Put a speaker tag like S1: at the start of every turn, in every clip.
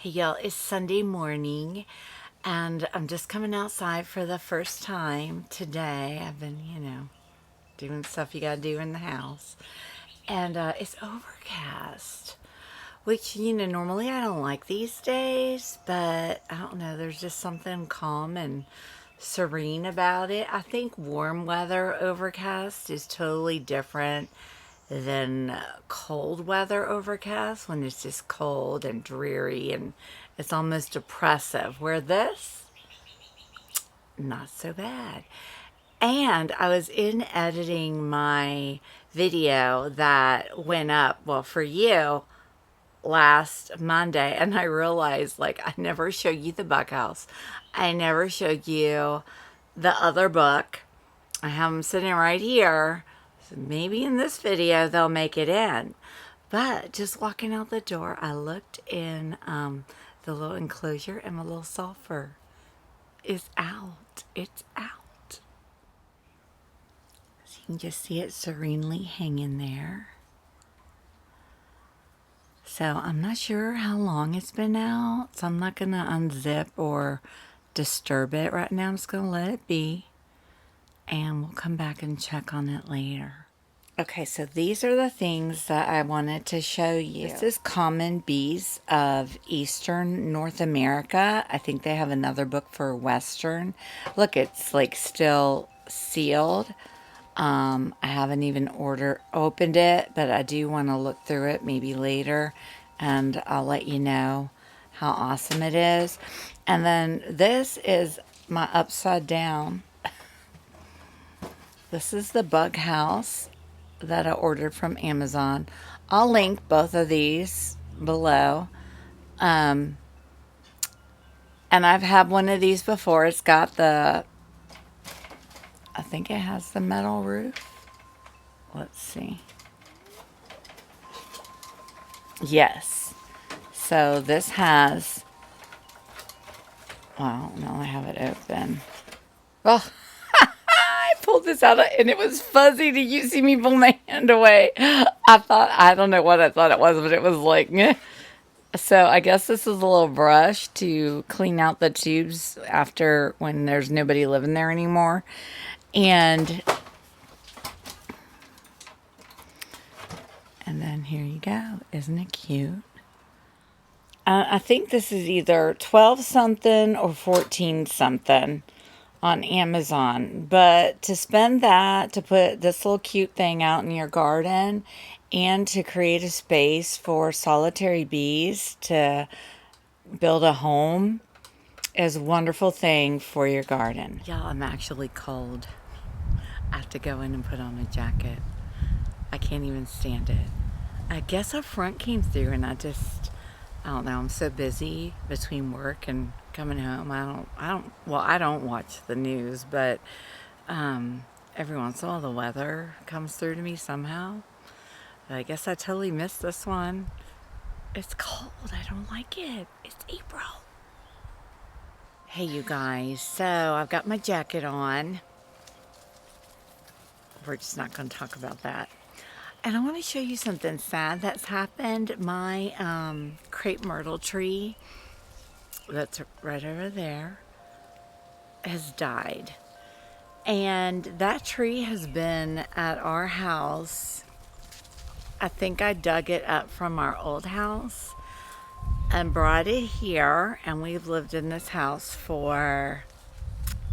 S1: Hey y'all, it's Sunday morning and I'm just coming outside for the first time today. I've been, doing stuff you gotta do in the house. And it's overcast, which, normally I don't like these days, but I don't know, there's just something calm and serene about it. I think warm weather overcast is totally different than cold weather overcast, when it's just cold and dreary and it's almost oppressive. Where this, not so bad. And I was in editing my video that went up, well, for you last Monday, and I realized, like, I never showed you the bug house. I never showed you the other book. I have them sitting right here. So maybe in this video they'll make it in. But just walking out the door, I looked in the little enclosure and my little sulfur is out. It's out. So you can just see it serenely hanging there. So I'm not sure how long it's been out, so I'm not going to unzip or disturb it right now. I'm just going to let it be, and we'll come back and check on it later. Okay, so these are the things that I wanted to show you. This is Common Bees of Eastern North America. I think they have another book for Western. Look, it's like still sealed. I haven't even opened it, but I do want to look through it maybe later, and I'll let you know how awesome it is. And then this is my upside down. This is the bug house that I ordered from Amazon. I'll link both of these below. And I've had one of these before. It's got the, I think it has the metal roof. Let's see. Yes. So this has, well, now I have it open. Well, I pulled this out and it was fuzzy. Did you see me pull my hand away? I don't know what I thought it was, but it was like, meh. So I guess this is a little brush to clean out the tubes after, when there's nobody living there anymore. And then here you go. Isn't it cute? I think this is either 12 something or 14 something on Amazon. But to spend that, to put this little cute thing out in your garden, and to create a space for solitary bees to build a home, is a wonderful thing for your garden. Y'all, I'm actually cold. I have to go in and put on a jacket. I can't even stand it. I guess a front came through and I don't know, I'm so busy between work and coming home. I don't watch the news, but every once in a while the weather comes through to me somehow. But I guess I totally missed this one. It's cold. I don't like it. It's April. Hey, you guys. So I've got my jacket on. We're just not going to talk about that. And I want to show you something sad that's happened. My crepe myrtle tree, that's right over there, has died. And that tree has been at our house. I think I dug it up from our old house and brought it here. And we've lived in this house for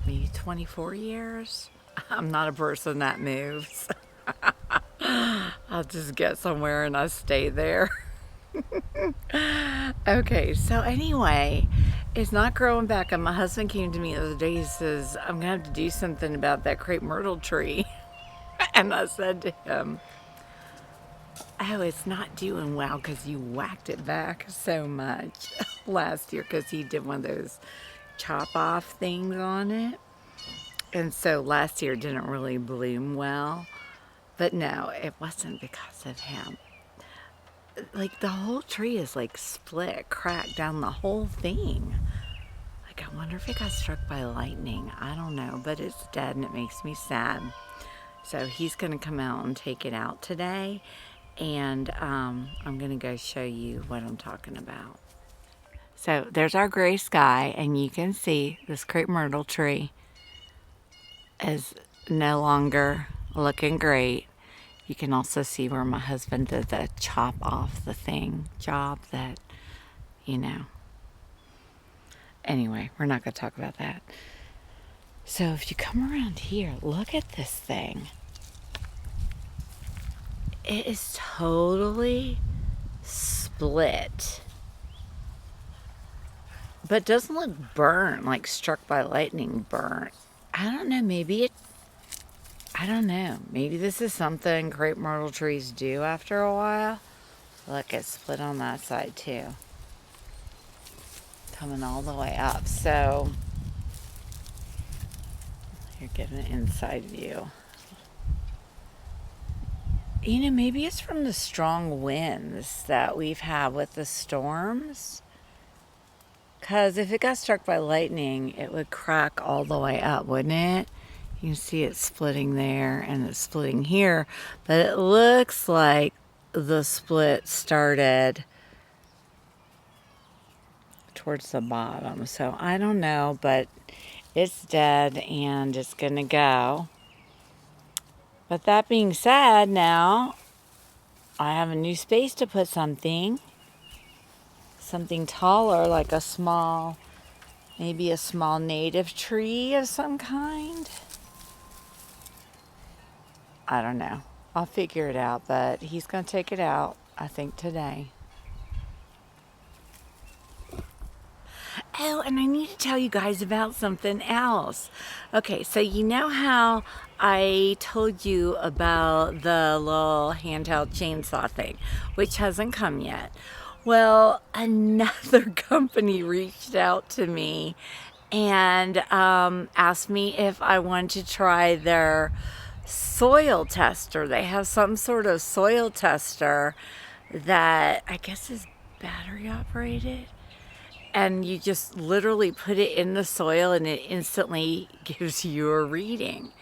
S1: maybe 24 years. I'm not a person that moves. I'll just get somewhere and I stay there. Okay, so anyway, it's not growing back. And my husband came to me the other day. He says, I'm gonna have to do something about that crepe myrtle tree. And I said to him, oh, it's not doing well because you whacked it back so much last year, because he did one of those chop off things on it. And so last year didn't really bloom well. But no, it wasn't because of him. Like, the whole tree is like split, cracked down the whole thing. Like, I wonder if it got struck by lightning. I don't know, but it's dead and it makes me sad. So he's going to come out and take it out today. And I'm going to go show you what I'm talking about. So there's our gray sky, and you can see this crepe myrtle tree is no longer looking great. You can also see where my husband did the chop off the thing job that, you know. Anyway, we're not going to talk about that. So if you come around here, look at this thing. It is totally split. But doesn't look burnt, like struck by lightning burnt. I don't know, maybe this is something crepe myrtle trees do after a while. Look, it's split on that side too. Coming all the way up. So, you're getting an inside view. You know, maybe it's from the strong winds that we've had with the storms. Because if it got struck by lightning, it would crack all the way up, wouldn't it? You can see it splitting there and it's splitting here. But it looks like the split started towards the bottom. So I don't know, but it's dead and it's going to go. But that being said, now I have a new space to put something taller, like a small, maybe a small native tree of some kind. I don't know. I'll figure it out, but he's going to take it out, I think, today. Oh, and I need to tell you guys about something else. Okay, so you know how I told you about the little handheld chainsaw thing, which hasn't come yet. Well, another company reached out to me and asked me if I wanted to try their soil tester. They have some sort of soil tester that I guess is battery operated. And you just literally put it in the soil and it instantly gives you a reading.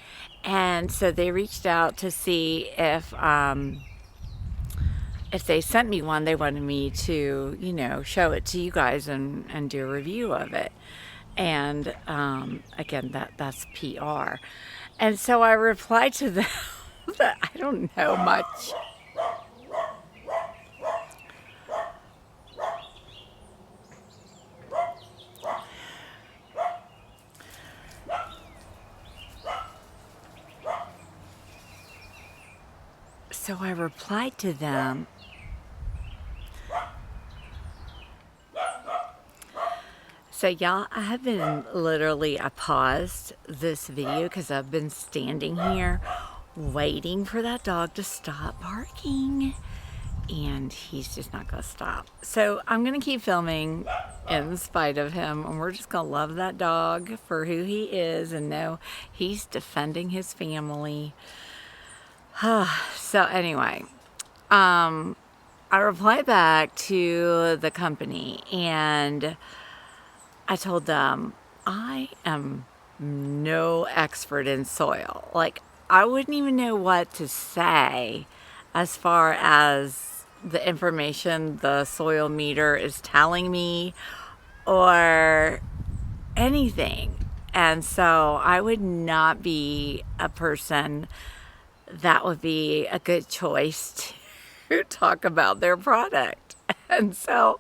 S1: And so they reached out to see if they sent me one, they wanted me to, you know, show it to you guys and do a review of it. And again, that's PR. And so I replied to them that I don't know much. So I replied to them. So y'all, I have been literally, I paused this video because I've been standing here waiting for that dog to stop barking. And he's just not going to stop. So I'm going to keep filming in spite of him. And we're just going to love that dog for who he is and know he's defending his family. So anyway, I replied back to the company and I told them I am no expert in soil. Like, I wouldn't even know what to say as far as the information the soil meter is telling me or anything. And so I would not be a person that would be a good choice to talk about their product. And so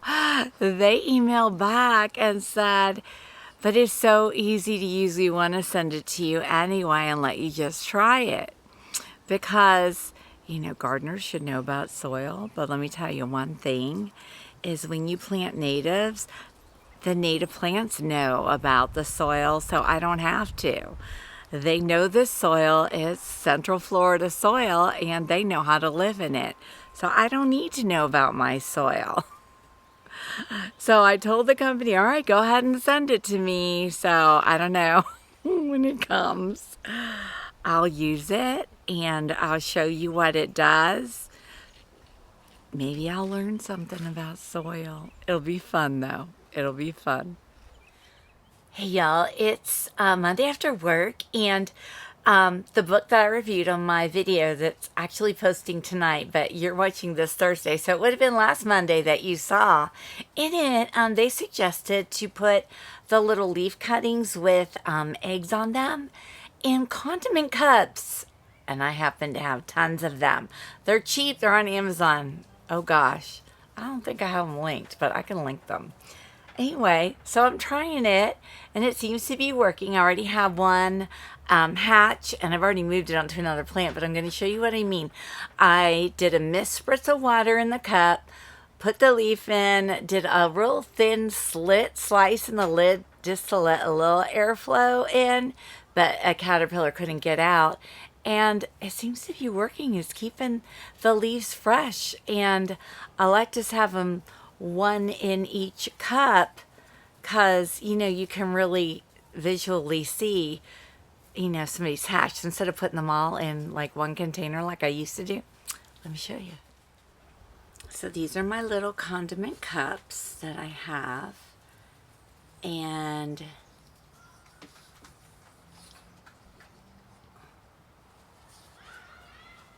S1: they emailed back and said, but it's so easy to use, we want to send it to you anyway and let you just try it. Because, you know, gardeners should know about soil, but let me tell you one thing, is when you plant natives, the native plants know about the soil, so I don't have to. They know this soil is Central Florida soil and they know how to live in it. So I don't need to know about my soil. So I told the company, all right, go ahead and send it to me. So I don't know when it comes. I'll use it and I'll show you what it does. Maybe I'll learn something about soil. It'll be fun though. It'll be fun. Hey y'all, it's Monday after work and The book that I reviewed on my video that's actually posting tonight, but you're watching this Thursday, so it would have been last Monday that you saw. In it, they suggested to put the little leaf cuttings with eggs on them in condiment cups, and I happen to have tons of them. They're cheap. They're on Amazon. Oh gosh, I don't think I have them linked, but I can link them. Anyway, so I'm trying it, and it seems to be working. I already have one hatch, and I've already moved it onto another plant, but I'm going to show you what I mean. I did a mist spritz of water in the cup, put the leaf in, did a real thin slice in the lid just to let a little airflow in, but a caterpillar couldn't get out. And it seems to be working. It's keeping the leaves fresh, and I like to have them one in each cup because, you know, you can really visually see, you know, somebody's hatched instead of putting them all in like one container like I used to do. Let me show you. So these are my little condiment cups that I have, and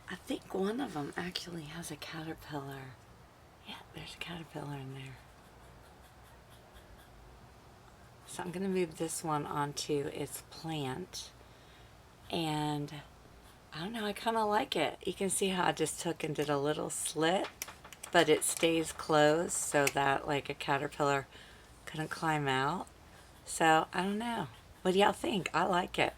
S1: I think one of them actually has a caterpillar. Yeah, there's a caterpillar in there. So I'm going to move this one onto its plant. And I don't know, I kind of like it. You can see how I just took and did a little slit, but it stays closed so that like a caterpillar couldn't climb out. So I don't know. What do y'all think? I like it.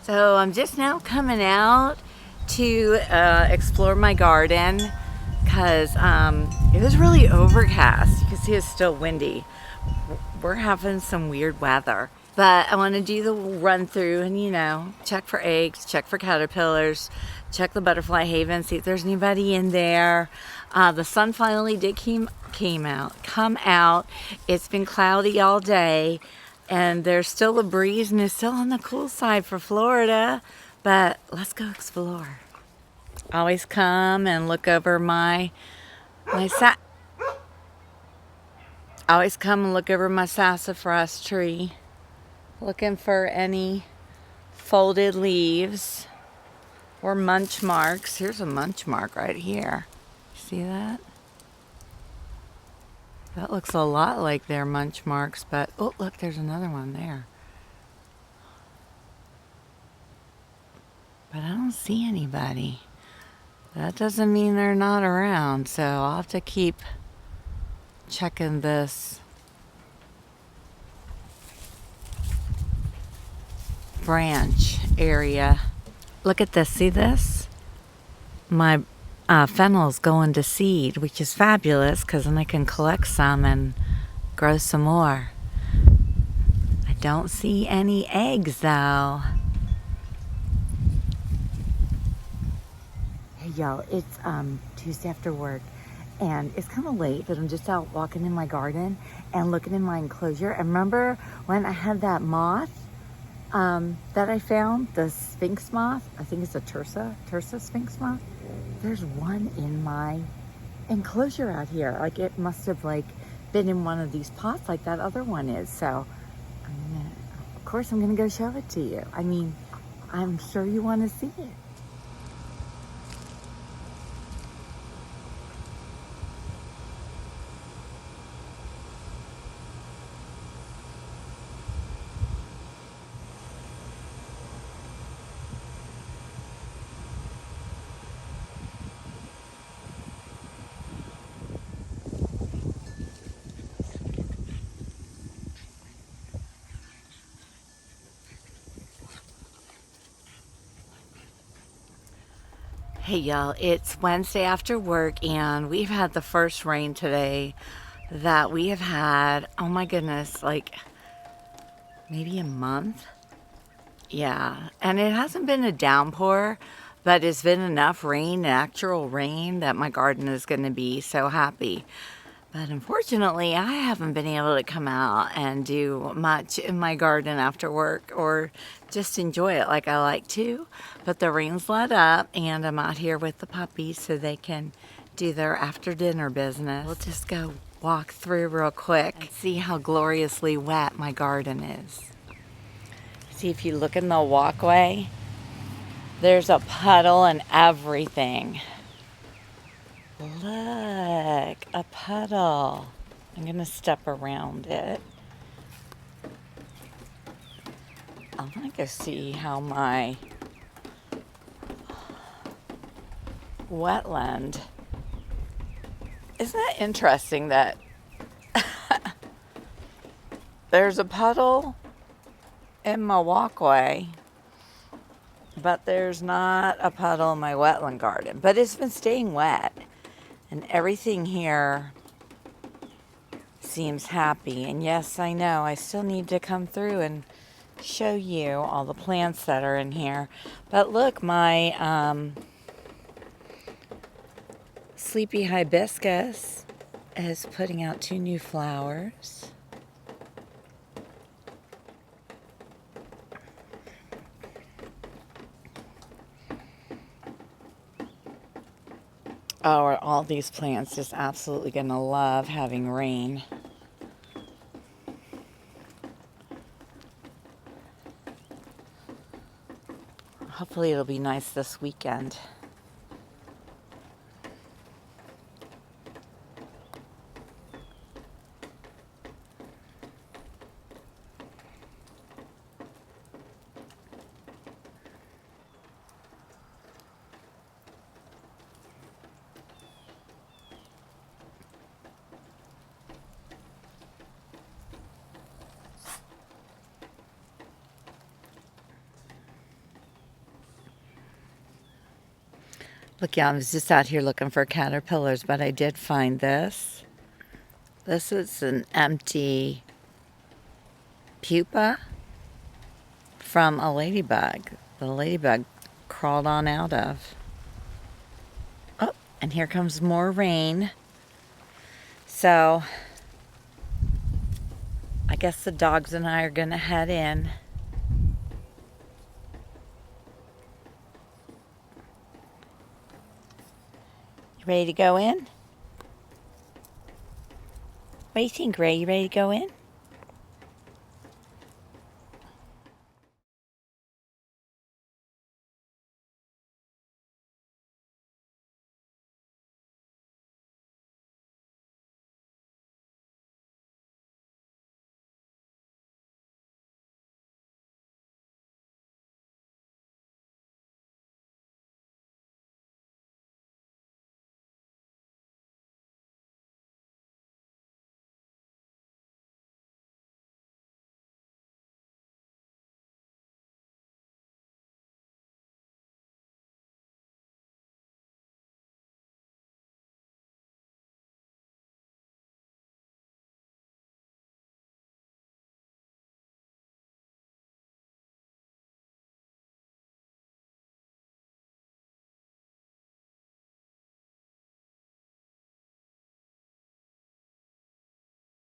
S1: So I'm just now coming out to explore my garden because it was really overcast. You can see it's still windy. We're having some weird weather. But I want to do the run through and, you know, check for eggs, check for caterpillars, check the butterfly haven, see if there's anybody in there. The sun finally did come out. It's been cloudy all day. And there's still a breeze, and it's still on the cool side for Florida. But let's go explore. I always come and look over my sassafras tree, looking for any folded leaves or munch marks. Here's a munch mark right here. See that? That looks a lot like their munch marks, but oh, look, there's another one there. But I don't see anybody. That doesn't mean they're not around, so I'll have to keep checking this branch area. Look at this, see this? My fennel's going to seed, which is fabulous because then I can collect some and grow some more. I don't see any eggs though. Hey y'all, it's Tuesday after work and it's kind of late, but I'm just out walking in my garden and looking in my enclosure. And remember when I had that moth that I found, the sphinx moth? I think it's a Tursa sphinx moth. There's one in my enclosure out here. Like it must have like been in one of these pots like that other one is. So of course I'm gonna go show it to you. I mean, I'm sure you want to see it. Hey y'all, it's Wednesday after work and we've had the first rain today that we have had, oh my goodness, like maybe a month. Yeah, and it hasn't been a downpour, but it's been enough rain, actual rain, that my garden is going to be so happy. But unfortunately, I haven't been able to come out and do much in my garden after work or just enjoy it like I like to. But the rain's let up and I'm out here with the puppies so they can do their after dinner business. We'll just go walk through real quick and see how gloriously wet my garden is. See, if you look in the walkway, there's a puddle and everything. Look, a puddle. I'm gonna step around it. I want to go see how my wetland. Isn't that interesting that there's a puddle in my walkway, but there's not a puddle in my wetland garden. But it's been staying wet, and everything here seems happy. And yes, I know I still need to come through and show you all the plants that are in here. But look, my sleepy hibiscus is putting out 2 new flowers. Oh, are all these plants just absolutely gonna love having rain. Hopefully it'll be nice this weekend. Look, yeah, I was just out here looking for caterpillars, but I did find this. This is an empty pupa from a ladybug. The ladybug crawled on out of. Oh, and here comes more rain. So, I guess the dogs and I are going to head in. You ready to go in? What do you think, Ray? You ready to go in?